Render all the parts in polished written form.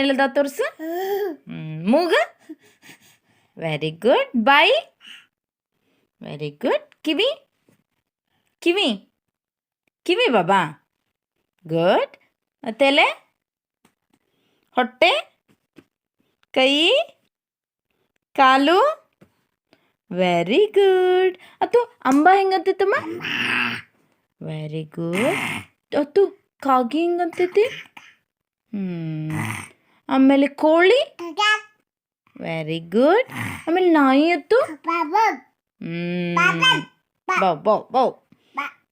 ಇಲ್ಲದ ತೋರಿಸು. ಮೂಗ. Very good. ಬಾಯಿ. Very good. ಕಿವಿ. ಕಿವಿ ಕಿವಿ ಬಾಬಾ. ಗುಡ್. ತಲೆ. ಹೊಟ್ಟೆ. ಕೈ. ಕಾಲು. Very good. ಅತ್ತು ಅಂಬ ಹೆಂಗಂತೈತಮ್ಮ? Very good. ಅತ್ತು ಕಾಗಿ ಹೆಂಗಂತೈತಿ? ಆಮೇಲೆ ಕೋಳಿ. Very good. ಆಮೇಲೆ ನಾಯಿ ಅತ್ತು. ಬೌ ಬೌ ಬೌ.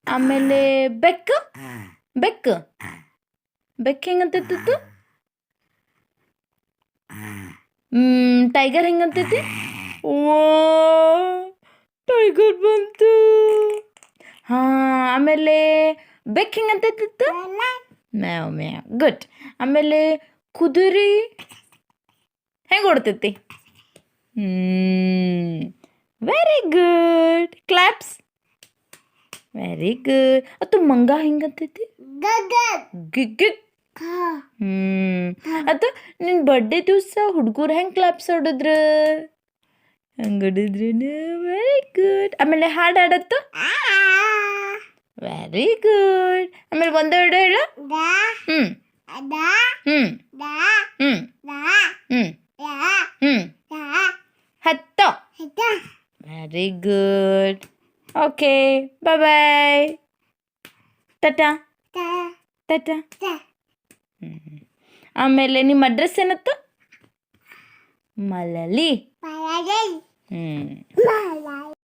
ಆಮೇಲೆ ಬೆಕ್ಕು. ಬೆಕ್ಕು ಬೆಕ್ಕು ಹೆಂಗಂತೈತಿತ್ತು? ಟೈಗರ್ ಹೆಂಗಂತೈತಿ? ಓ ಟೈಗರ್ ಬಂತು. ಆಮೇಲೆ ಬೆಕ್ಕು ಹೆಂಗಂತೈತಿತ್ತು? ಮ್ಯಾವ್ ಮ್ಯಾವ್. ಗುಡ್. ಆಮೇಲೆ ಕುದುರೆ ಹೆಂಗೆ ಓಡ್ತೈತಿ? Very good. Claps. Very good. ಅದು ಮಂಗ ಹೆಂಗಂತೈತಿ? ಗಿಗ್. ಅದು ನಿನ್ನ ಬರ್ಡೇ ದಿವಸ ಹುಡುಗರು ಹೆಂಗೆ ಕ್ಲಾಪ್ಸ್ ಹೊಡಿದ್ರು? ಹಂಗೆ ಹೊಡಿದ್ರೇನು? Very good. ಆಮೇಲೆ ಹಾಡು ಹಾಡತ್ತು? Very good. ಆಮೇಲೆ ಒಂದೆರಡು ಹೇಳು. ಹತ್ತು. Very good. ಓಕೆ ಬಾಯ್ ಬಾಯ್. ಟಾಟಾ ಟಾಟಾ. ಆಮೇಲೆ ನಿಮ್ಮ ಅಡ್ರೆಸ್ ಏನತ್ತು? ಮಲಲಿ.